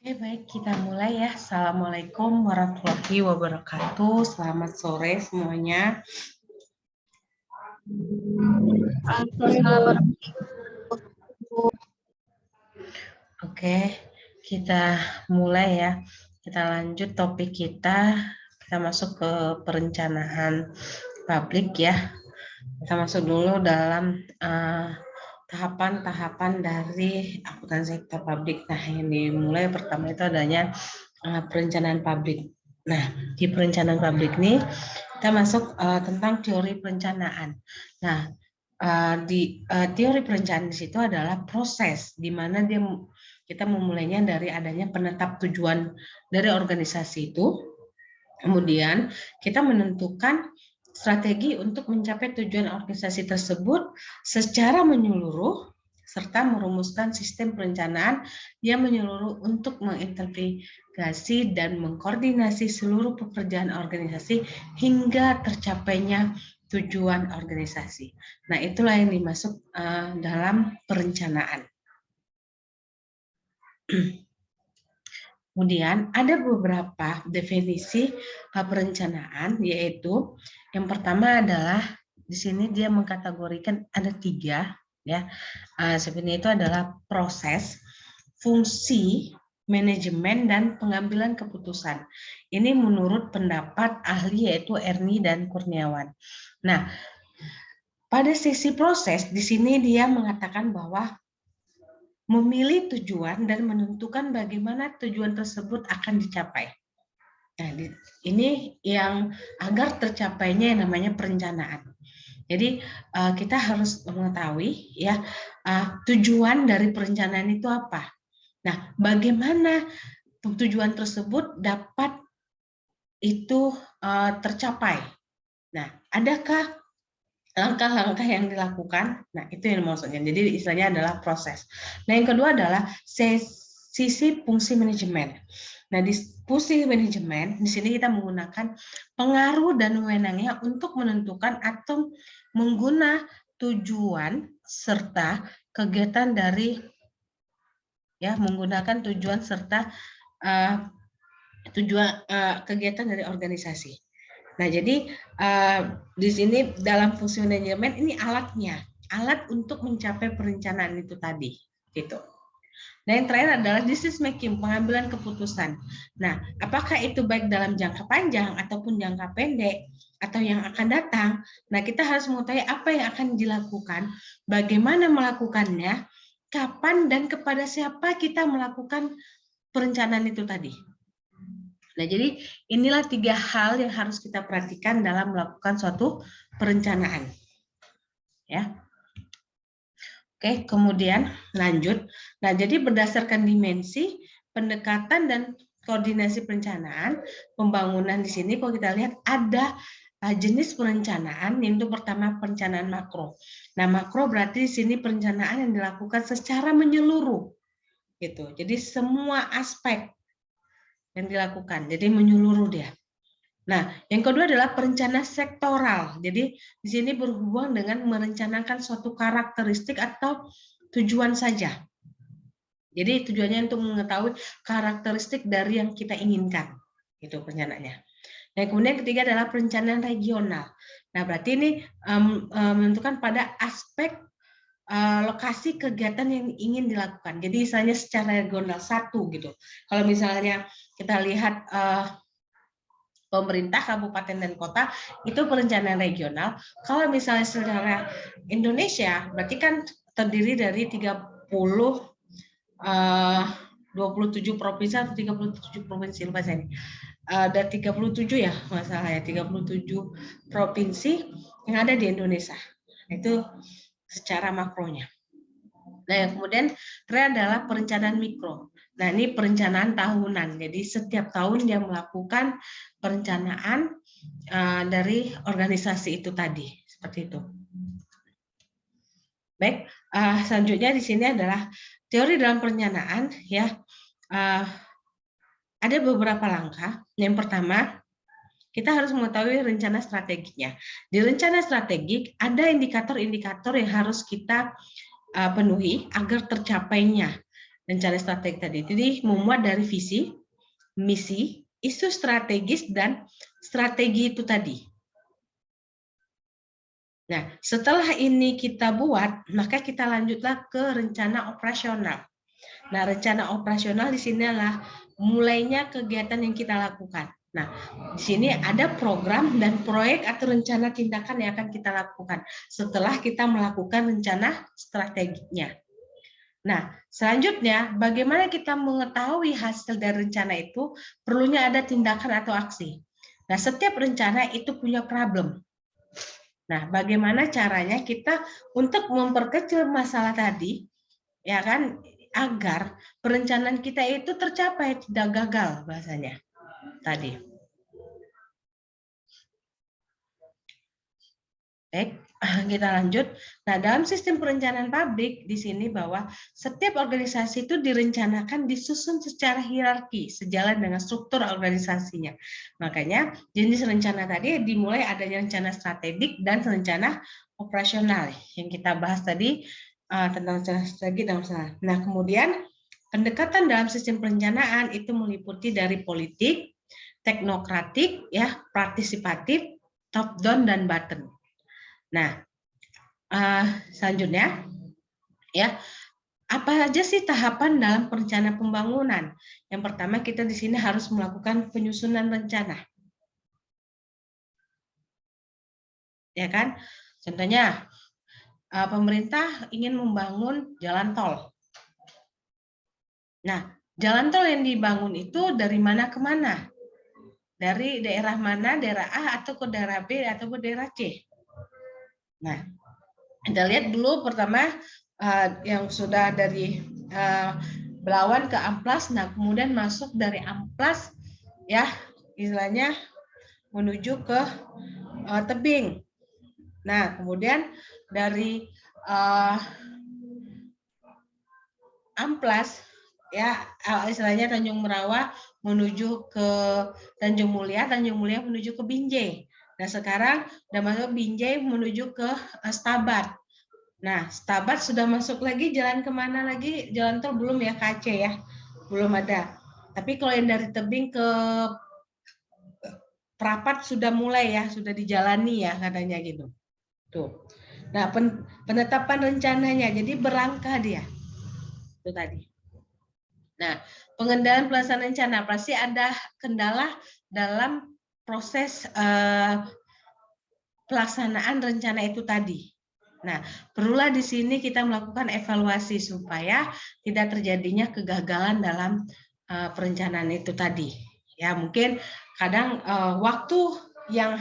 Oke, baik, kita mulai ya. Assalamualaikum warahmatullahi wabarakatuh. Selamat sore semuanya. Oke, kita mulai ya. Kita lanjut topik kita. Kita masuk ke perencanaan publik ya. Kita masuk dulu dalam tahapan-tahapan dari akuntansi sektor publik. Nah, yang dimulai pertama itu adanya perencanaan publik. Nah, di perencanaan publik ini kita masuk tentang teori perencanaan. Nah, di teori perencanaan di situ adalah proses di mana kita memulainya dari adanya penetap tujuan dari organisasi itu. Kemudian kita menentukan strategi untuk mencapai tujuan organisasi tersebut secara menyeluruh serta merumuskan sistem perencanaan yang menyeluruh untuk mengintegrasi dan mengkoordinasi seluruh pekerjaan organisasi hingga tercapainya tujuan organisasi. Nah, itulah yang dimasuk dalam perencanaan. Kemudian ada beberapa definisi perencanaan, yaitu yang pertama adalah di sini dia mengkategorikan ada 3 ya. Sebenarnya itu adalah proses, fungsi, manajemen dan pengambilan keputusan. Ini menurut pendapat ahli yaitu Erni dan Kurniawan. Nah, pada sisi proses di sini dia mengatakan bahwa memilih tujuan dan menentukan bagaimana tujuan tersebut akan dicapai. Nah, ini yang agar tercapainya yang namanya perencanaan. Jadi kita harus mengetahui ya tujuan dari perencanaan itu apa. Nah, bagaimana tujuan tersebut dapat itu tercapai. Nah, adakah langkah-langkah yang dilakukan? Nah, itu yang maksudnya. Jadi istilahnya adalah proses. Nah, yang kedua adalah sisi fungsi manajemen. Nah, di fungsi manajemen, di sini kita menggunakan pengaruh dan wewenangnya untuk menentukan atau mengguna tujuan serta kegiatan dari menggunakan tujuan serta kegiatan dari organisasi. Nah, jadi di sini dalam fungsi manajemen ini alatnya, alat untuk mencapai perencanaan itu tadi, gitu. Nah, yang terakhir adalah decision making, pengambilan keputusan. Nah, apakah itu baik dalam jangka panjang ataupun jangka pendek atau yang akan datang? Nah, kita harus mengetahui apa yang akan dilakukan, bagaimana melakukannya, kapan dan kepada siapa kita melakukan perencanaan itu tadi. Nah, jadi inilah 3 hal yang harus kita perhatikan dalam melakukan suatu perencanaan. Ya. Oke, kemudian lanjut. Nah, jadi berdasarkan dimensi, pendekatan dan koordinasi perencanaan, pembangunan di sini kalau kita lihat ada jenis perencanaan, yaitu pertama perencanaan makro. Nah, makro berarti di sini perencanaan yang dilakukan secara menyeluruh. Gitu. Jadi semua aspek yang dilakukan, jadi menyeluruh dia. Nah, yang kedua adalah perencanaan sektoral. Jadi di sini berhubungan dengan merencanakan suatu karakteristik atau tujuan saja. Jadi tujuannya untuk mengetahui karakteristik dari yang kita inginkan. Itu perencanaannya. Nah, kemudian ketiga adalah perencanaan regional. Nah, berarti ini menentukan pada aspek lokasi kegiatan yang ingin dilakukan. Jadi misalnya secara regional satu gitu. Kalau misalnya kita lihat pemerintah kabupaten dan kota itu perencanaan regional. Kalau misalnya secara Indonesia berarti kan terdiri dari 27 provinsi atau 37 provinsi lupa saya. Ada 37 ya masalah ya, 37 provinsi yang ada di Indonesia. Itu secara makronya. Nah, yang kemudian terakhir adalah perencanaan mikro. Nah, ini perencanaan tahunan. Jadi setiap tahun dia melakukan perencanaan dari organisasi itu tadi, seperti itu. Baik, selanjutnya di sini adalah teori dalam perencanaan ya. Ada beberapa langkah. Yang pertama, kita harus mengetahui rencana strateginya. Di rencana strategik ada indikator-indikator yang harus kita penuhi agar tercapainya. rencana strategi tadi. Jadi memuat dari visi, misi, isu strategis, dan strategi itu tadi. Nah, setelah ini kita buat, maka kita lanjutlah ke rencana operasional. Nah, rencana operasional di sini adalah mulainya kegiatan yang kita lakukan. Nah, di sini ada program dan proyek atau rencana tindakan yang akan kita lakukan setelah kita melakukan rencana strateginya. Nah, selanjutnya bagaimana kita mengetahui hasil dari rencana itu? Perlunya ada tindakan atau aksi. Nah, setiap rencana itu punya problem. Nah, bagaimana caranya kita untuk memperkecil masalah tadi, ya kan, agar perencanaan kita itu tercapai, tidak gagal bahasanya tadi. Baik, kita lanjut. Nah, dalam sistem perencanaan pabrik di sini bahwa setiap organisasi itu direncanakan disusun secara hierarki sejalan dengan struktur organisasinya. Makanya jenis rencana tadi dimulai adanya rencana strategik dan rencana operasional yang kita bahas tadi tentang rencana strategi dan operasional. Nah, kemudian pendekatan dalam sistem perencanaan itu meliputi dari politik, teknokratik, ya, partisipatif, top down dan bottom. Nah, selanjutnya, ya, apa aja sih tahapan dalam perencanaan pembangunan? Yang pertama, kita di sini harus melakukan penyusunan rencana, ya kan? Contohnya, pemerintah ingin membangun jalan tol. Nah, jalan tol yang dibangun itu dari mana ke mana? Dari daerah mana, daerah A atau ke daerah B atau ke daerah C? Nah, kita lihat dulu pertama yang sudah dari Belawan ke Amplas, nah kemudian masuk dari Amplas, ya istilahnya menuju ke Tebing. Nah kemudian dari Amplas, ya istilahnya Tanjung Merawa menuju ke Tanjung Mulia menuju ke Binjai. Nah sekarang udah masuk Binjai menuju ke Stabat. Nah, Stabat sudah masuk lagi, jalan kemana lagi? Jalan tol belum ya, ke Aceh ya? Belum ada. Tapi kalau yang dari Tebing ke Prapat sudah mulai ya, sudah dijalani ya katanya gitu. Tuh. Nah, penetapan rencananya, jadi berlangkah dia. Itu tadi. Nah, pengendalian pelaksanaan rencana, pasti ada kendala dalam proses pelaksanaan rencana itu tadi. Nah, perlulah di sini kita melakukan evaluasi supaya tidak terjadinya kegagalan dalam perencanaan itu tadi. Ya, mungkin kadang waktu yang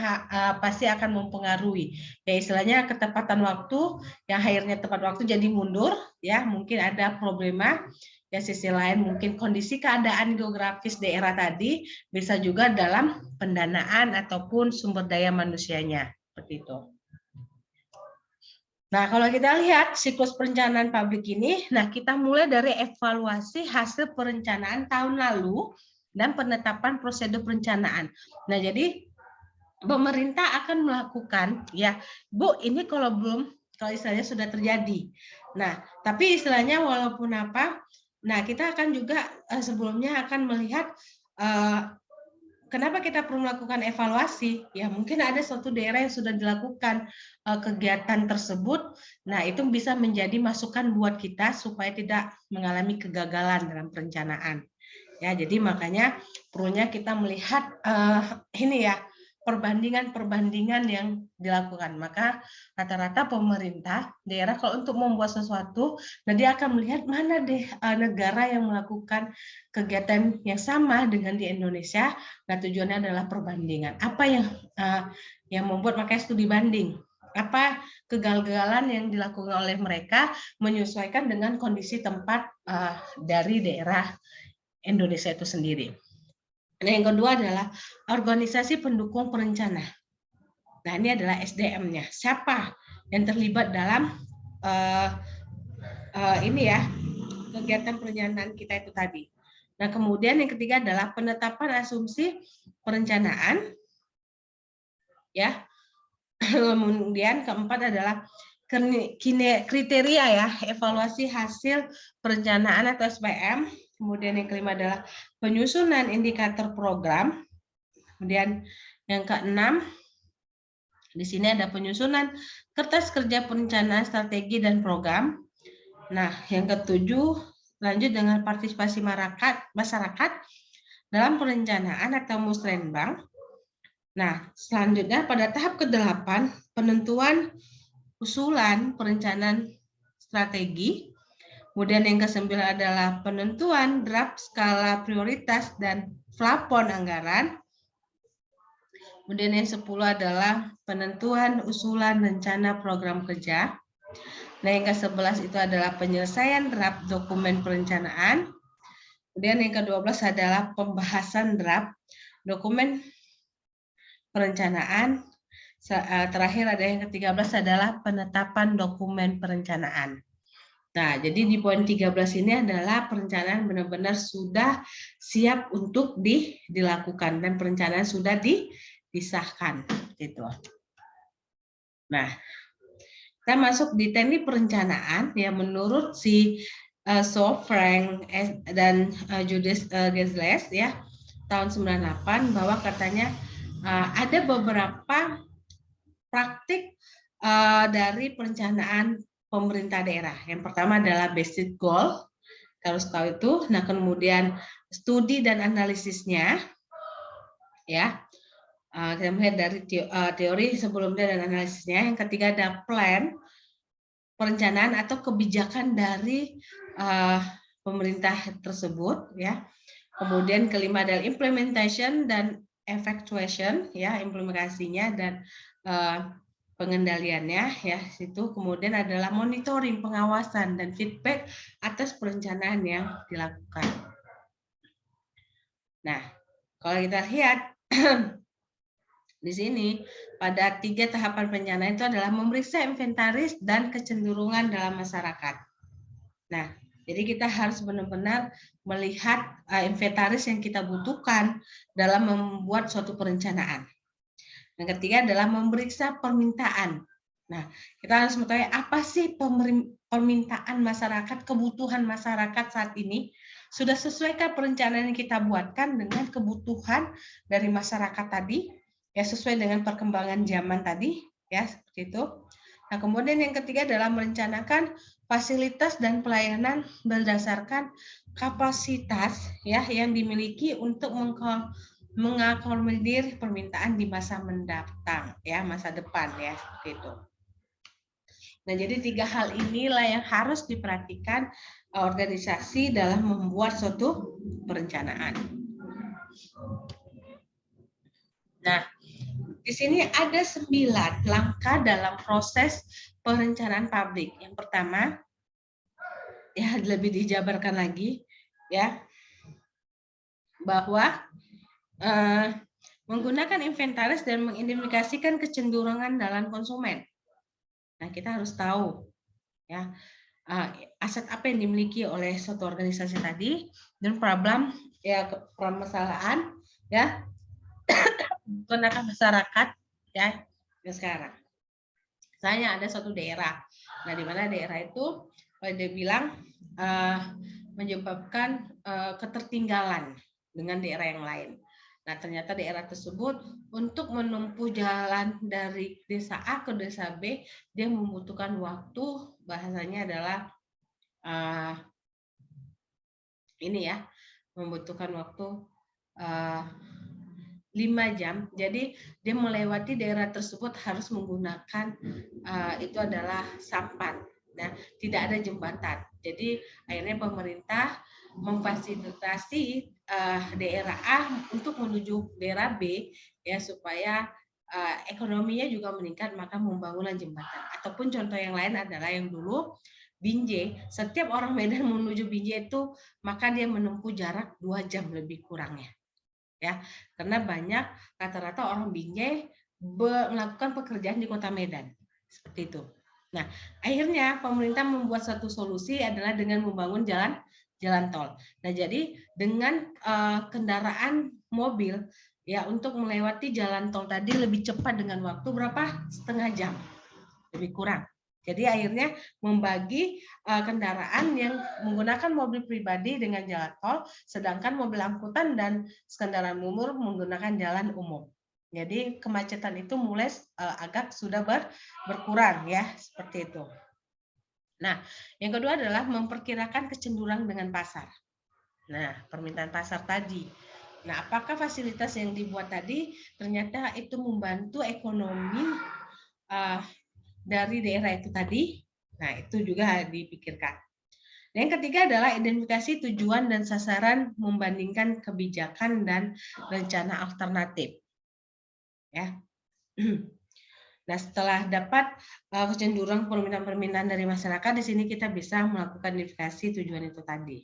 pasti akan mempengaruhi. Ya, istilahnya ketepatan waktu, yang akhirnya tepat waktu jadi mundur, ya, mungkin ada problema. Ya, sisi lain mungkin kondisi keadaan geografis daerah tadi bisa juga dalam pendanaan ataupun sumber daya manusianya. Seperti itu. Nah, kalau kita lihat siklus perencanaan pabrik ini, nah kita mulai dari evaluasi hasil perencanaan tahun lalu dan penetapan prosedur perencanaan. Nah, jadi pemerintah akan melakukan, ya, Bu, ini kalau istilahnya sudah terjadi. Nah, tapi istilahnya walaupun apa, nah kita akan juga sebelumnya akan melihat kenapa kita perlu melakukan evaluasi? Ya, mungkin ada suatu daerah yang sudah dilakukan kegiatan tersebut. Nah, itu bisa menjadi masukan buat kita supaya tidak mengalami kegagalan dalam perencanaan. Ya, jadi makanya perlunya kita melihat ini ya, perbandingan-perbandingan yang dilakukan. Maka rata-rata pemerintah daerah kalau untuk membuat sesuatu, nah dia akan melihat mana deh negara yang melakukan kegiatan yang sama dengan di Indonesia. Nah tujuannya adalah perbandingan. Apa yang membuat makanya studi banding? Apa kegagalan yang dilakukan oleh mereka menyesuaikan dengan kondisi tempat dari daerah Indonesia itu sendiri. Nah, yang kedua adalah organisasi pendukung perencana. Nah, ini adalah SDM-nya. Siapa yang terlibat dalam ini ya, kegiatan perencanaan kita itu tadi. Nah, kemudian yang ketiga adalah penetapan asumsi perencanaan. Ya. Kemudian keempat adalah kriteria ya, evaluasi hasil perencanaan atau SPM. Kemudian yang kelima adalah penyusunan indikator program. Kemudian yang keenam, di sini ada penyusunan kertas kerja perencanaan strategi dan program. Nah, yang ketujuh, lanjut dengan partisipasi masyarakat dalam perencanaan atau musrenbang. Nah, selanjutnya pada tahap ke-8, penentuan usulan perencanaan strategi. Kemudian yang ke-9 adalah penentuan draft skala prioritas dan plafon anggaran. Kemudian yang 10 adalah penentuan usulan rencana program kerja. Nah, yang ke-11 itu adalah penyelesaian draft dokumen perencanaan. Kemudian yang ke-12 adalah pembahasan draft dokumen perencanaan. Terakhir ada yang ke-13 adalah penetapan dokumen perencanaan. Nah, jadi di poin 13 ini adalah perencanaan benar-benar sudah siap untuk dilakukan dan perencanaan sudah disahkan gitu. Nah, kita masuk di teknik perencanaan ya, menurut si Frank dan Judith Gesles ya tahun 98 bahwa katanya ada beberapa praktik dari perencanaan pemerintah daerah. Yang pertama adalah basic goal, harus tahu itu. Nah, kemudian studi dan analisisnya, ya. Kita melihat dari teori sebelumnya dan analisisnya. Yang ketiga ada plan, perencanaan atau kebijakan dari pemerintah tersebut, ya. Kemudian kelima adalah implementation dan effectuation, ya, implementasinya dan pengendaliannya ya situ. Kemudian adalah monitoring, pengawasan dan feedback atas perencanaan yang dilakukan. Nah, kalau kita lihat di sini pada 3 tahapan perencanaan itu adalah memeriksa inventaris dan kecenderungan dalam masyarakat. Nah, jadi kita harus benar-benar melihat inventaris yang kita butuhkan dalam membuat suatu perencanaan. Yang ketiga adalah memeriksa permintaan. Nah, kita harus mengetahui apa sih permintaan masyarakat, kebutuhan masyarakat saat ini. Sudah sesuaikah perencanaan yang kita buatkan dengan kebutuhan dari masyarakat tadi? Ya, sesuai dengan perkembangan zaman tadi, ya, seperti itu. Nah, kemudian yang ketiga adalah merencanakan fasilitas dan pelayanan berdasarkan kapasitas ya yang dimiliki untuk mengakomodir permintaan di masa mendatang ya, masa depan ya, seperti itu. Nah, jadi 3 hal inilah yang harus diperhatikan organisasi dalam membuat suatu perencanaan. Nah, di sini ada 9 langkah dalam proses perencanaan pabrik. Yang pertama, ya lebih dijabarkan lagi ya, bahwa menggunakan inventaris dan mengidentifikasikan kecenderungan dalam konsumen. Nah, kita harus tahu ya aset apa yang dimiliki oleh suatu organisasi tadi dan problem ya, permasalahan ya menggunakan masyarakat ya sekarang. Misalnya ada suatu daerah. Nah, di mana daerah itu dia bilang menyebabkan ketertinggalan dengan daerah yang lain. Nah, ternyata daerah tersebut untuk menempuh jalan dari desa A ke desa B, dia membutuhkan waktu, bahasanya adalah ini ya, membutuhkan waktu 5 jam. Jadi dia melewati daerah tersebut harus menggunakan itu adalah sampan. Nah, tidak ada jembatan. Jadi akhirnya pemerintah memfasilitasi daerah A untuk menuju daerah B ya, supaya ekonominya juga meningkat, maka membangunlah jembatan. Ataupun contoh yang lain adalah yang dulu Binjai, setiap orang Medan menuju Binjai itu maka dia menempuh jarak 2 jam lebih kurangnya. Ya, karena banyak rata-rata orang Binjai melakukan pekerjaan di Kota Medan. Seperti itu. Nah, akhirnya pemerintah membuat satu solusi adalah dengan membangun jalan tol. Nah, jadi dengan kendaraan mobil ya untuk melewati jalan tol tadi lebih cepat dengan waktu berapa? Setengah jam. Lebih kurang. Jadi akhirnya membagi kendaraan yang menggunakan mobil pribadi dengan jalan tol, sedangkan mobil angkutan dan kendaraan umum menggunakan jalan umum. Jadi kemacetan itu mulai agak sudah berkurang ya, seperti itu. Nah, yang kedua adalah memperkirakan kecenderungan dengan pasar. Nah, permintaan pasar tadi. Nah, apakah fasilitas yang dibuat tadi ternyata itu membantu ekonomi dari daerah itu tadi? Nah, itu juga dipikirkan. Dan yang ketiga adalah identifikasi tujuan dan sasaran membandingkan kebijakan dan rencana alternatif. Ya. Nah, setelah dapat kecenderungan permintaan-permintaan dari masyarakat, di sini kita bisa melakukan identifikasi tujuan itu tadi.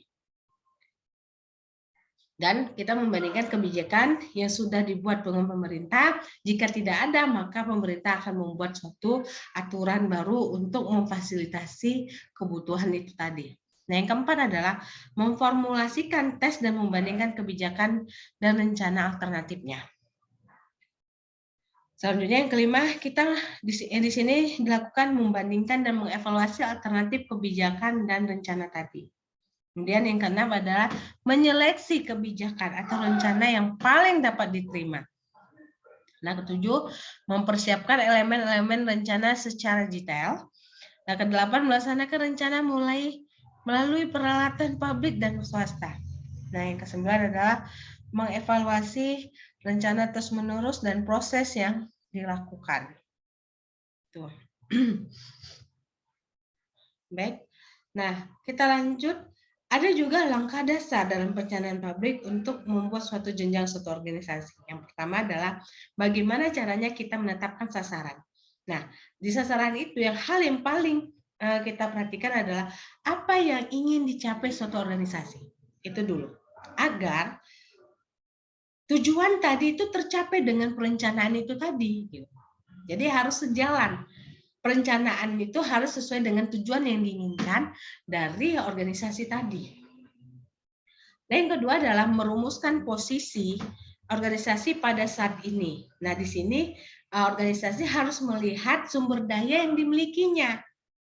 Dan kita membandingkan kebijakan yang sudah dibuat dengan pemerintah. Jika tidak ada, maka pemerintah akan membuat suatu aturan baru untuk memfasilitasi kebutuhan itu tadi. Nah, yang keempat adalah memformulasikan tes dan membandingkan kebijakan dan rencana alternatifnya. Selanjutnya yang kelima, kita di sini dilakukan membandingkan dan mengevaluasi alternatif kebijakan dan rencana tadi. Kemudian yang keenam adalah menyeleksi kebijakan atau rencana yang paling dapat diterima. Nah, ketujuh, mempersiapkan elemen-elemen rencana secara detail. Nah, kedelapan, melaksanakan rencana melalui peralatan publik dan swasta. Nah, yang kesembilan adalah mengevaluasi rencana terus-menerus dan proses yang dilakukan. Tuh. Baik. Nah, kita lanjut. Ada juga langkah dasar dalam perencanaan pabrik untuk membuat suatu jenjang suatu organisasi. Yang pertama adalah bagaimana caranya kita menetapkan sasaran. Nah, di sasaran itu hal yang paling kita perhatikan adalah apa yang ingin dicapai suatu organisasi. Itu dulu. Agar tujuan tadi itu tercapai dengan perencanaan itu tadi. Jadi harus sejalan. Perencanaan itu harus sesuai dengan tujuan yang diinginkan dari organisasi tadi. Dan yang kedua adalah merumuskan posisi organisasi pada saat ini. Nah, di sini organisasi harus melihat sumber daya yang dimilikinya,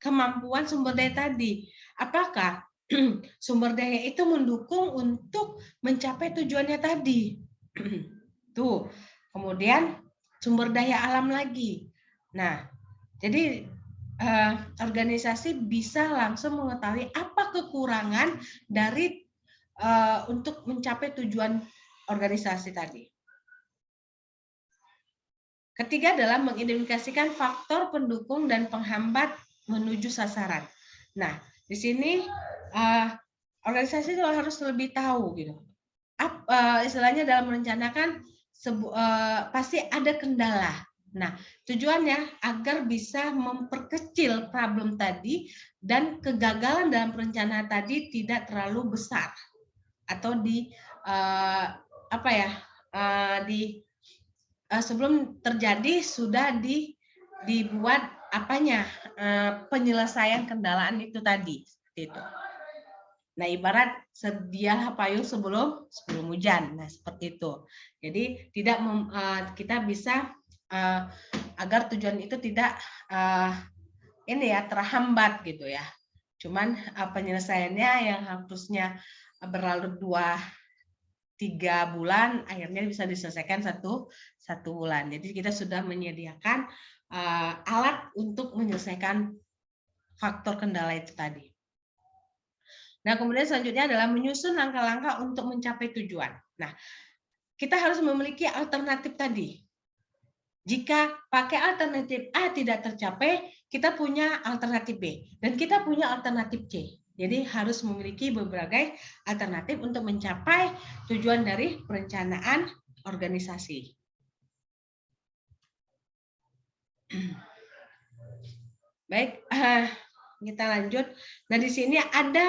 kemampuan sumber daya tadi. Apakah sumber daya itu mendukung untuk mencapai tujuannya tadi? Tuh. Kemudian sumber daya alam lagi. Nah, jadi organisasi bisa langsung mengetahui apa kekurangan dari untuk mencapai tujuan organisasi tadi. Ketiga adalah mengidentifikasikan faktor pendukung dan penghambat menuju sasaran. Nah, di sini organisasi itu harus lebih tahu gitu. Istilahnya dalam merencanakan pasti ada kendala. Nah, tujuannya agar bisa memperkecil problem tadi dan kegagalan dalam perencanaan tadi tidak terlalu besar atau sebelum terjadi sudah dibuat penyelesaian kendalaan itu tadi seperti itu. Nah, ibarat sedialah payung sebelum hujan. Nah, seperti itu. Jadi kita bisa agar tujuan itu tidak terhambat gitu ya. Cuman penyelesaiannya yang harusnya berlalu 2-3 bulan akhirnya bisa diselesaikan satu bulan. Jadi kita sudah menyediakan alat untuk menyelesaikan faktor kendala itu tadi. Nah, kemudian selanjutnya adalah menyusun langkah-langkah untuk mencapai tujuan. Nah, kita harus memiliki alternatif tadi. Jika pakai alternatif A tidak tercapai, kita punya alternatif B. Dan kita punya alternatif C. Jadi harus memiliki berbagai alternatif untuk mencapai tujuan dari perencanaan organisasi. Baik, kita lanjut. Nah, di sini ada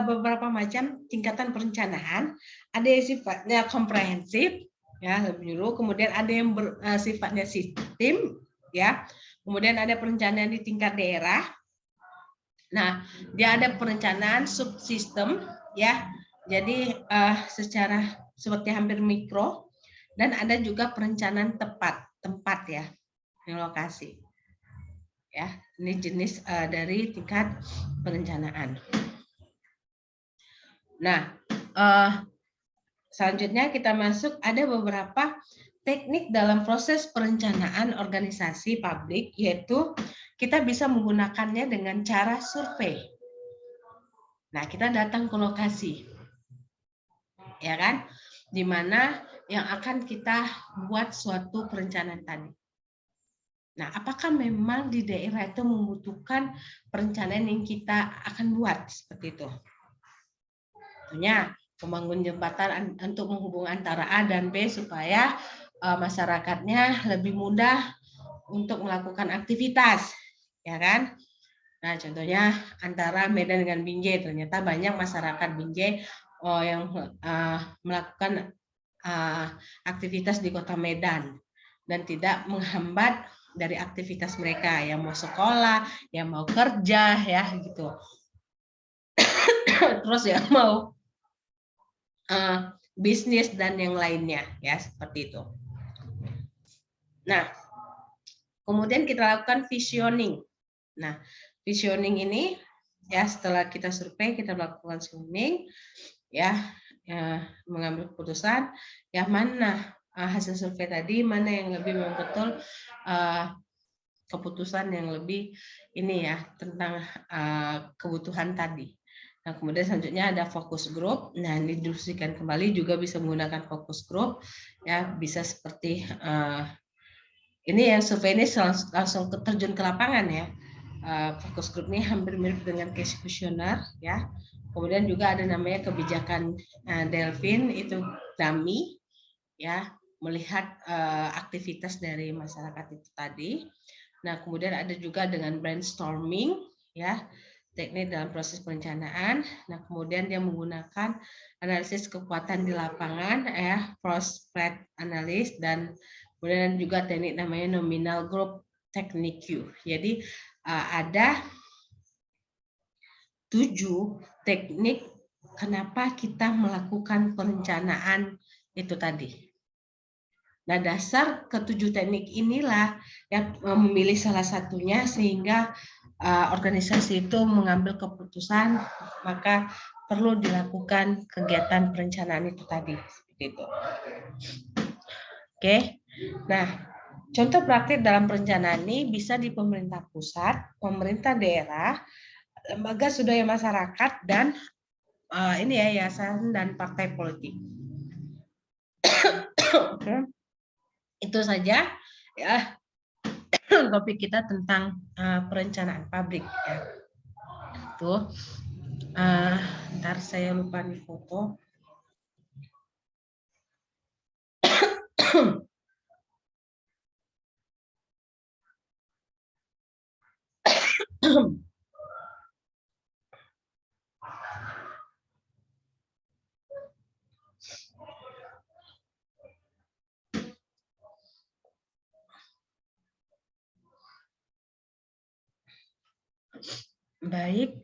beberapa macam tingkatan perencanaan. Ada yang sifatnya komprehensif, ya, lebih dulu. Kemudian ada yang sifatnya sistem, ya. Kemudian ada perencanaan di tingkat daerah. Nah, dia ada perencanaan subsistem, ya. Jadi secara seperti hampir mikro. Dan ada juga perencanaan tempat, ya, lokasi. Ya, ini jenis dari tingkat perencanaan. Nah, selanjutnya kita masuk, ada beberapa teknik dalam proses perencanaan organisasi publik, yaitu kita bisa menggunakannya dengan cara survei. Nah, kita datang ke lokasi, ya kan, di mana yang akan kita buat suatu perencanaan tadi. Nah, apakah memang di daerah itu membutuhkan perencanaan yang kita akan buat seperti itu? Tentunya membangun jembatan untuk menghubungkan antara A dan B supaya masyarakatnya lebih mudah untuk melakukan aktivitas, ya kan? Nah, contohnya antara Medan dengan Binjai, ternyata banyak masyarakat Binjai yang melakukan aktivitas di kota Medan dan tidak menghambat dari aktivitas mereka yang mau sekolah, yang mau kerja, ya gitu. Terus yang mau bisnis dan yang lainnya, ya seperti itu. Nah, kemudian kita lakukan visioning. Nah, visioning ini ya setelah kita survei, kita melakukan visioning, ya mengambil keputusan ya mana hasil survei tadi, mana yang lebih betul keputusan yang lebih ini ya tentang kebutuhan tadi. Nah, kemudian selanjutnya ada fokus group. Nah, ini didiskusikan kembali, juga bisa menggunakan fokus group, ya bisa seperti ini yang survei ini langsung terjun ke lapangan ya. Fokus group ini hampir mirip dengan case questionnaire ya. Kemudian juga ada namanya kebijakan Delfin, itu dummy ya, melihat aktivitas dari masyarakat itu tadi. Nah, kemudian ada juga dengan brainstorming ya, teknik dalam proses perencanaan. Nah, kemudian dia menggunakan analisis kekuatan di lapangan ya, prospect analysis, dan kemudian juga teknik namanya nominal group technique Q. Jadi ada 7 teknik kenapa kita melakukan perencanaan itu tadi. Nah, dasar ketujuh teknik inilah yang memilih salah satunya sehingga organisasi itu mengambil keputusan, maka perlu dilakukan kegiatan perencanaan itu tadi. Seperti itu. Oke. Nah, contoh praktik dalam perencanaan ini bisa di pemerintah pusat, pemerintah daerah, lembaga swadaya masyarakat, dan ini ya, yayasan dan partai politik. Oke. Itu saja ya topik kita tentang perencanaan publik ya. Tuh, ntar saya lupa nih foto. Baik.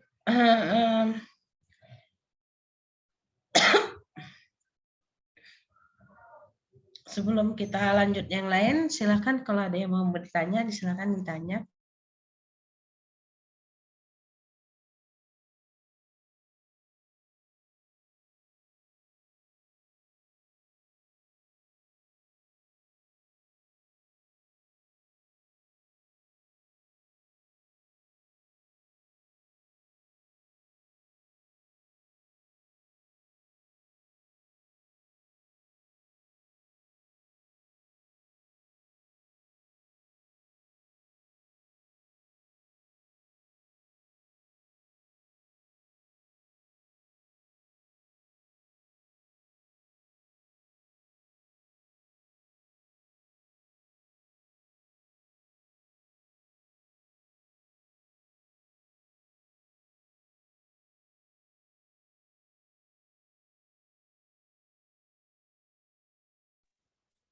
Sebelum kita lanjut yang lain, silakan kalau ada yang mau bertanya, silakan ditanya.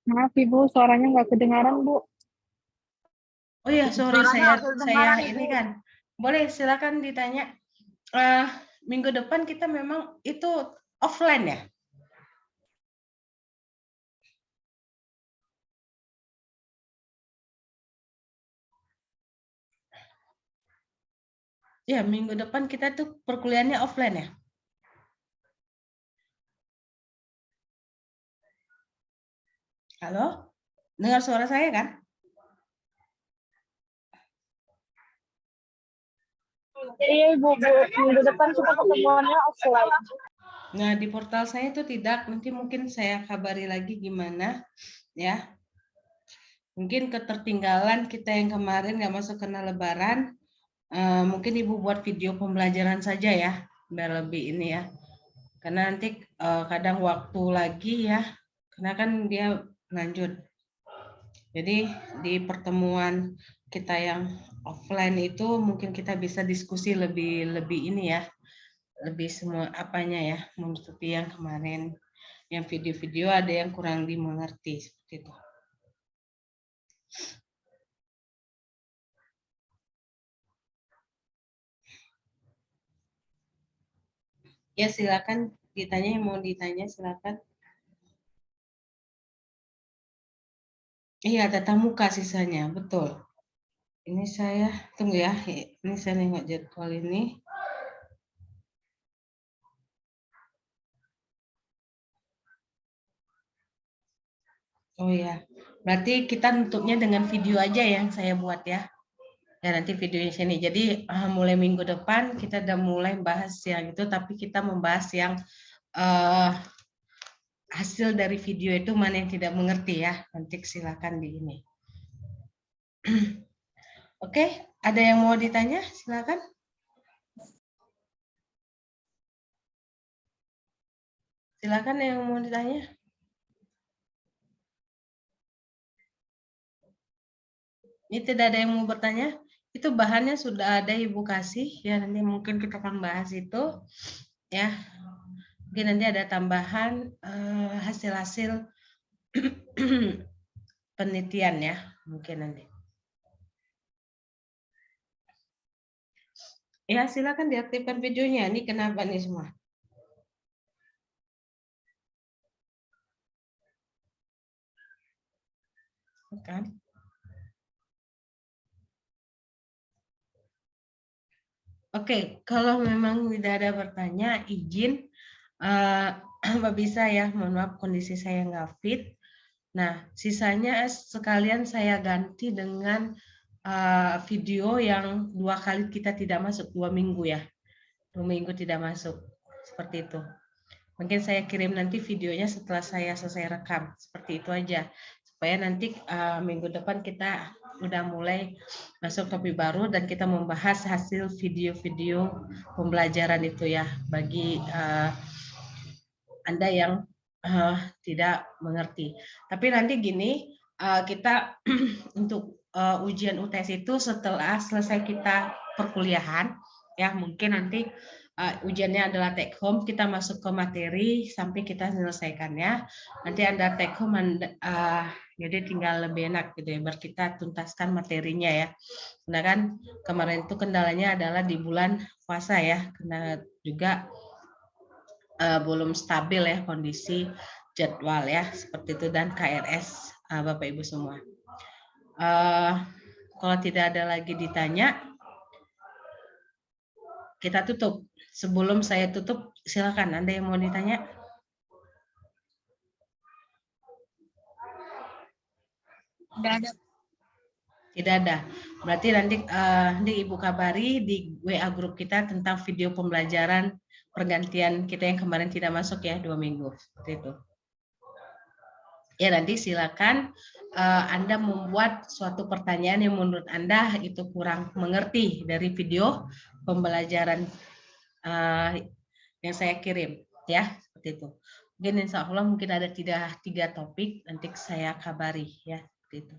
Maaf Ibu, suaranya nggak kedengaran Bu. Oh ya, sorry, saya ini kan. Boleh, silakan ditanya. Minggu depan kita memang itu offline ya? Ya, minggu depan kita tuh perkuliahannya offline ya. Halo? Dengar suara saya kan? Iya Ibu, minggu depan kita ketemuannya offline. Nah, di portal saya itu tidak, nanti mungkin saya kabari lagi gimana ya. Mungkin ketertinggalan kita yang kemarin nggak masuk kena lebaran, mungkin Ibu buat video pembelajaran saja ya, biar lebih ini ya. Karena nanti kadang waktu lagi ya, karena kan dia lanjut. Jadi di pertemuan kita yang offline itu mungkin kita bisa diskusi lebih ini ya, lebih semua apanya ya, menutupi yang kemarin. Yang video-video ada yang kurang dimengerti seperti itu. Ya silakan ditanya yang mau ditanya silakan. Iya tatap muka sisanya betul. Ini saya tunggu ya. Ini saya nengok jadwal ini. Oh ya, berarti kita nutupnya dengan video aja yang saya buat ya. Ya nanti videonya sini. Jadi mulai minggu depan kita udah mulai bahas yang itu, tapi kita membahas yang hasil dari video itu mana yang tidak mengerti ya. Nanti silakan di ini. Oke, ada yang mau ditanya? Silakan. Silakan yang mau ditanya. Ini tidak ada yang mau bertanya. Itu bahannya sudah ada Ibu kasih ya, nanti mungkin kita akan bahas itu ya. Mungkin nanti ada tambahan hasil-hasil penelitian ya, mungkin nanti. Ya silakan diaktifkan videonya. Ini kenapa nih semua? Kan? Oke, kalau memang tidak ada bertanya, izin Mbak bisa ya, mohon maaf kondisi saya nggak fit. Nah, sisanya sekalian saya ganti dengan video yang 2 kali kita tidak masuk, 2 minggu ya. 2 minggu tidak masuk, seperti itu. Mungkin saya kirim nanti videonya setelah saya selesai rekam, seperti itu aja. Supaya nanti minggu depan kita udah mulai masuk topik baru dan kita membahas hasil video-video pembelajaran itu ya, bagi Anda yang tidak mengerti. Tapi nanti gini, kita untuk ujian UTS itu setelah selesai kita perkuliahan, ya mungkin nanti ujiannya adalah take home, kita masuk ke materi sampai kita menyelesaikannya. Nanti Anda take home, jadi tinggal lebih enak gitu ya, biar kita tuntaskan materinya ya. Karena kan kemarin itu kendalanya adalah di bulan puasa ya, karena juga belum stabil ya kondisi jadwal ya seperti itu dan KRS Bapak Ibu semua. Kalau tidak ada lagi ditanya, kita tutup. Sebelum saya tutup, silakan Anda yang mau ditanya. Tidak ada. Tidak ada. Berarti nanti Ibu kabari di WA grup kita tentang video pembelajaran pergantian kita yang kemarin tidak masuk ya 2 minggu seperti itu. Ya nanti silakan Anda membuat suatu pertanyaan yang menurut Anda itu kurang mengerti dari video pembelajaran yang saya kirim ya seperti itu. Mungkin insya Allah mungkin ada 3 topik nanti saya kabari ya seperti itu.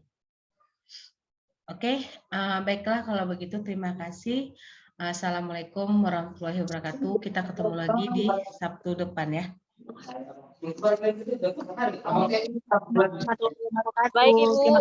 Oke, baiklah kalau begitu terima kasih. Assalamualaikum warahmatullahi wabarakatuh. Kita ketemu lagi di Sabtu depan ya. Baik Ibu.